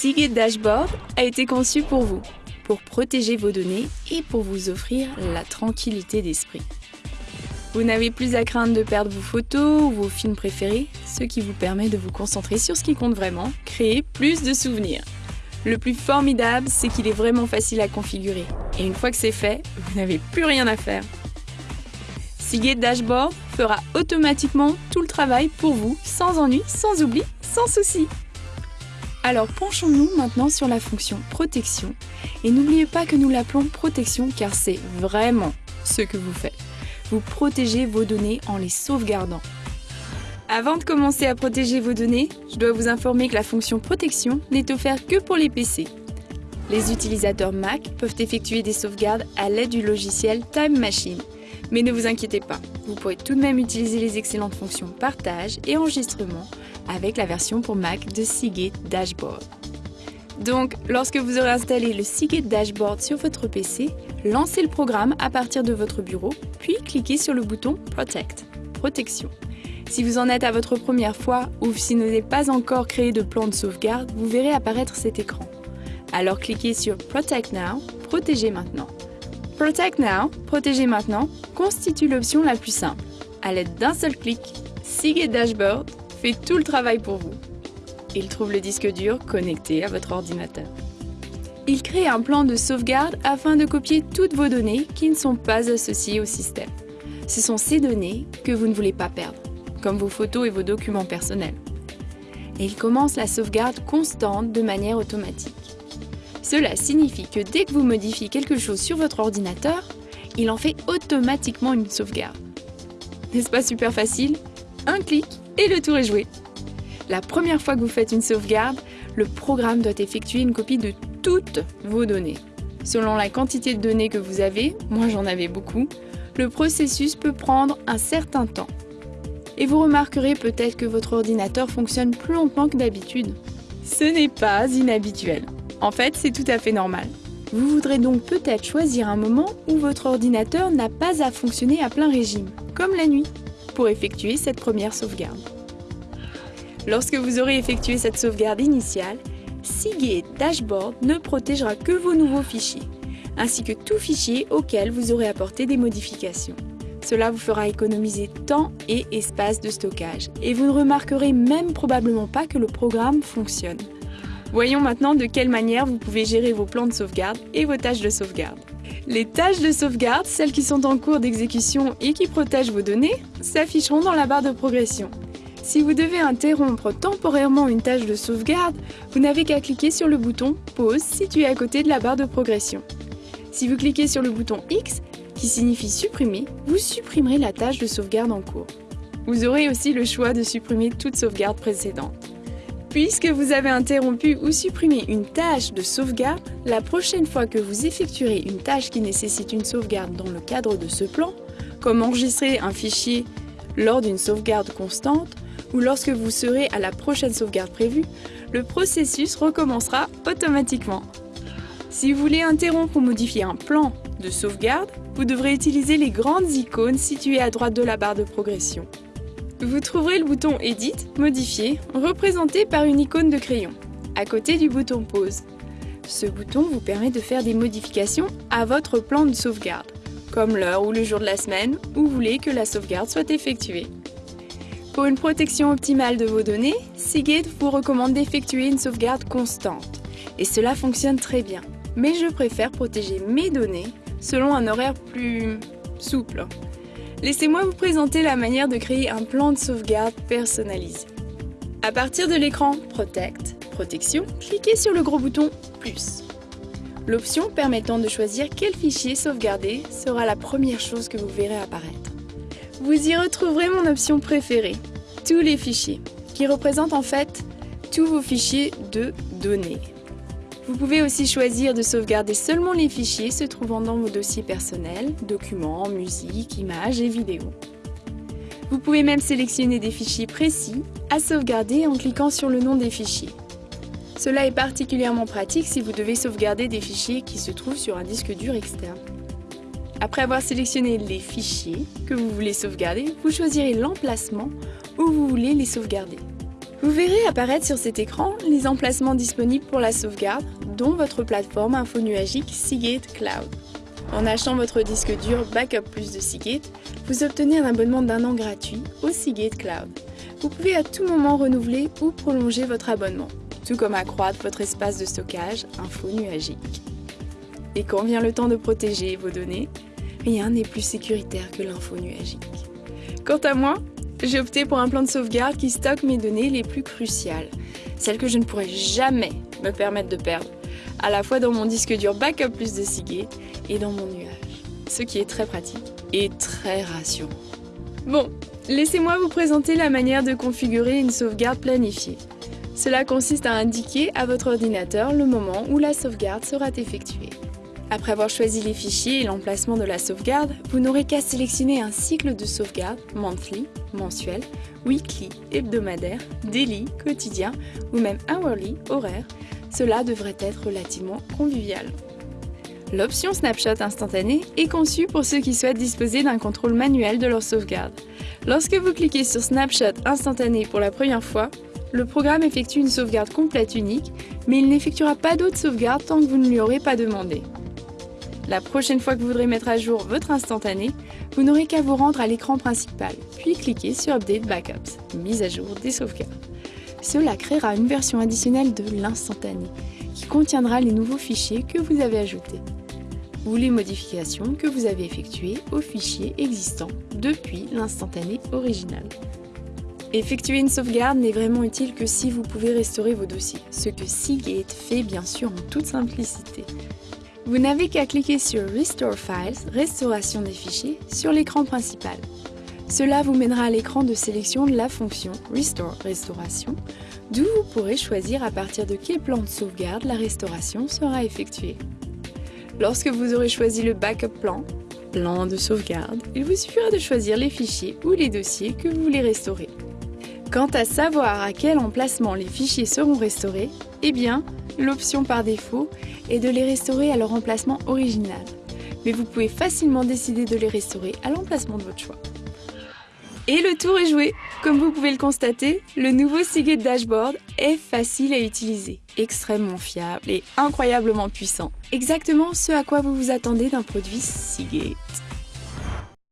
Seagate Dashboard a été conçu pour vous, pour protéger vos données et pour vous offrir la tranquillité d'esprit. Vous n'avez plus à craindre de perdre vos photos ou vos films préférés, ce qui vous permet de vous concentrer sur ce qui compte vraiment, créer plus de souvenirs. Le plus formidable, c'est qu'il est vraiment facile à configurer. Et une fois que c'est fait, vous n'avez plus rien à faire. Seagate Dashboard fera automatiquement tout le travail pour vous, sans ennui, sans oubli, sans souci. Alors penchons-nous maintenant sur la fonction protection. Et n'oubliez pas que nous l'appelons protection car c'est vraiment ce que vous faites. Vous protégez vos données en les sauvegardant. Avant de commencer à protéger vos données, je dois vous informer que la fonction protection n'est offerte que pour les PC. Les utilisateurs Mac peuvent effectuer des sauvegardes à l'aide du logiciel Time Machine. Mais ne vous inquiétez pas, vous pourrez tout de même utiliser les excellentes fonctions partage et enregistrement avec la version pour Mac de Seagate Dashboard. Donc, lorsque vous aurez installé le Seagate Dashboard sur votre PC, lancez le programme à partir de votre bureau, puis cliquez sur le bouton Protect, protection. Si vous en êtes à votre première fois ou si vous n'avez pas encore créé de plan de sauvegarde, vous verrez apparaître cet écran. Alors cliquez sur Protect Now, protéger maintenant. Protect Now, protéger maintenant, constitue l'option la plus simple. À l'aide d'un seul clic, Seagate Dashboard fait tout le travail pour vous. Il trouve le disque dur connecté à votre ordinateur. Il crée un plan de sauvegarde afin de copier toutes vos données qui ne sont pas associées au système. Ce sont ces données que vous ne voulez pas perdre, comme vos photos et vos documents personnels. Et il commence la sauvegarde constante de manière automatique. Cela signifie que dès que vous modifiez quelque chose sur votre ordinateur, il en fait automatiquement une sauvegarde. N'est-ce pas super facile? Un clic et le tour est joué. La première fois que vous faites une sauvegarde, le programme doit effectuer une copie de toutes vos données. Selon la quantité de données que vous avez, moi j'en avais beaucoup, le processus peut prendre un certain temps. Et vous remarquerez peut-être que votre ordinateur fonctionne plus lentement que d'habitude. Ce n'est pas inhabituel. En fait, c'est tout à fait normal. Vous voudrez donc peut-être choisir un moment où votre ordinateur n'a pas à fonctionner à plein régime, comme la nuit, pour effectuer cette première sauvegarde. Lorsque vous aurez effectué cette sauvegarde initiale, Seagate Dashboard ne protégera que vos nouveaux fichiers, ainsi que tout fichier auquel vous aurez apporté des modifications. Cela vous fera économiser temps et espace de stockage, et vous ne remarquerez même probablement pas que le programme fonctionne. Voyons maintenant de quelle manière vous pouvez gérer vos plans de sauvegarde et vos tâches de sauvegarde. Les tâches de sauvegarde, celles qui sont en cours d'exécution et qui protègent vos données, s'afficheront dans la barre de progression. Si vous devez interrompre temporairement une tâche de sauvegarde, vous n'avez qu'à cliquer sur le bouton « Pause » situé à côté de la barre de progression. Si vous cliquez sur le bouton X, qui signifie « Supprimer », vous supprimerez la tâche de sauvegarde en cours. Vous aurez aussi le choix de supprimer toute sauvegarde précédente. Puisque vous avez interrompu ou supprimé une tâche de sauvegarde, la prochaine fois que vous effectuerez une tâche qui nécessite une sauvegarde dans le cadre de ce plan, comme enregistrer un fichier lors d'une sauvegarde constante, ou lorsque vous serez à la prochaine sauvegarde prévue, le processus recommencera automatiquement. Si vous voulez interrompre ou modifier un plan de sauvegarde, vous devrez utiliser les grandes icônes situées à droite de la barre de progression. Vous trouverez le bouton Edit, Modifier, représenté par une icône de crayon, à côté du bouton Pause. Ce bouton vous permet de faire des modifications à votre plan de sauvegarde, comme l'heure ou le jour de la semaine où vous voulez que la sauvegarde soit effectuée. Pour une protection optimale de vos données, Seagate vous recommande d'effectuer une sauvegarde constante. Et cela fonctionne très bien. Mais je préfère protéger mes données selon un horaire plus souple. Laissez-moi vous présenter la manière de créer un plan de sauvegarde personnalisé. À partir de l'écran Protect, Protection, cliquez sur le gros bouton Plus. L'option permettant de choisir quel fichier sauvegarder sera la première chose que vous verrez apparaître. Vous y retrouverez mon option préférée, tous les fichiers, qui représentent en fait tous vos fichiers de données. Vous pouvez aussi choisir de sauvegarder seulement les fichiers se trouvant dans vos dossiers personnels, documents, musique, images et vidéos. Vous pouvez même sélectionner des fichiers précis à sauvegarder en cliquant sur le nom des fichiers. Cela est particulièrement pratique si vous devez sauvegarder des fichiers qui se trouvent sur un disque dur externe. Après avoir sélectionné les fichiers que vous voulez sauvegarder, vous choisirez l'emplacement où vous voulez les sauvegarder. Vous verrez apparaître sur cet écran les emplacements disponibles pour la sauvegarde, dont votre plateforme infonuagique Seagate Cloud. En achetant votre disque dur Backup Plus de Seagate, vous obtenez un abonnement d'1 an gratuit au Seagate Cloud. Vous pouvez à tout moment renouveler ou prolonger votre abonnement, tout comme accroître votre espace de stockage infonuagique. Et quand vient le temps de protéger vos données, rien n'est plus sécuritaire que l'infonuagique. Quant à moi, j'ai opté pour un plan de sauvegarde qui stocke mes données les plus cruciales, celles que je ne pourrais jamais me permettre de perdre, à la fois dans mon disque dur Backup Plus de Seagate et dans mon nuage, ce qui est très pratique et très rassurant. Bon, laissez-moi vous présenter la manière de configurer une sauvegarde planifiée. Cela consiste à indiquer à votre ordinateur le moment où la sauvegarde sera effectuée. Après avoir choisi les fichiers et l'emplacement de la sauvegarde, vous n'aurez qu'à sélectionner un cycle de sauvegarde monthly, mensuel, weekly, hebdomadaire, daily, quotidien ou même hourly, horaire. Cela devrait être relativement convivial. L'option Snapshot instantané est conçue pour ceux qui souhaitent disposer d'un contrôle manuel de leur sauvegarde. Lorsque vous cliquez sur Snapshot instantané pour la première fois, le programme effectue une sauvegarde complète unique, mais il n'effectuera pas d'autres sauvegardes tant que vous ne lui aurez pas demandé. La prochaine fois que vous voudrez mettre à jour votre instantané, vous n'aurez qu'à vous rendre à l'écran principal, puis cliquer sur Update Backups, mise à jour des sauvegardes. Cela créera une version additionnelle de l'instantané, qui contiendra les nouveaux fichiers que vous avez ajoutés, ou les modifications que vous avez effectuées aux fichiers existants depuis l'instantané original. Effectuer une sauvegarde n'est vraiment utile que si vous pouvez restaurer vos dossiers, ce que Seagate fait bien sûr en toute simplicité. Vous n'avez qu'à cliquer sur Restore Files, restauration des fichiers, sur l'écran principal. Cela vous mènera à l'écran de sélection de la fonction Restore Restauration, d'où vous pourrez choisir à partir de quel plan de sauvegarde la restauration sera effectuée. Lorsque vous aurez choisi le Backup plan de sauvegarde, il vous suffira de choisir les fichiers ou les dossiers que vous voulez restaurer. Quant à savoir à quel emplacement les fichiers seront restaurés, eh bien, l'option par défaut est de les restaurer à leur emplacement original. Mais vous pouvez facilement décider de les restaurer à l'emplacement de votre choix. Et le tour est joué! Comme vous pouvez le constater, le nouveau Seagate Dashboard est facile à utiliser, extrêmement fiable et incroyablement puissant. Exactement ce à quoi vous vous attendez d'un produit Seagate.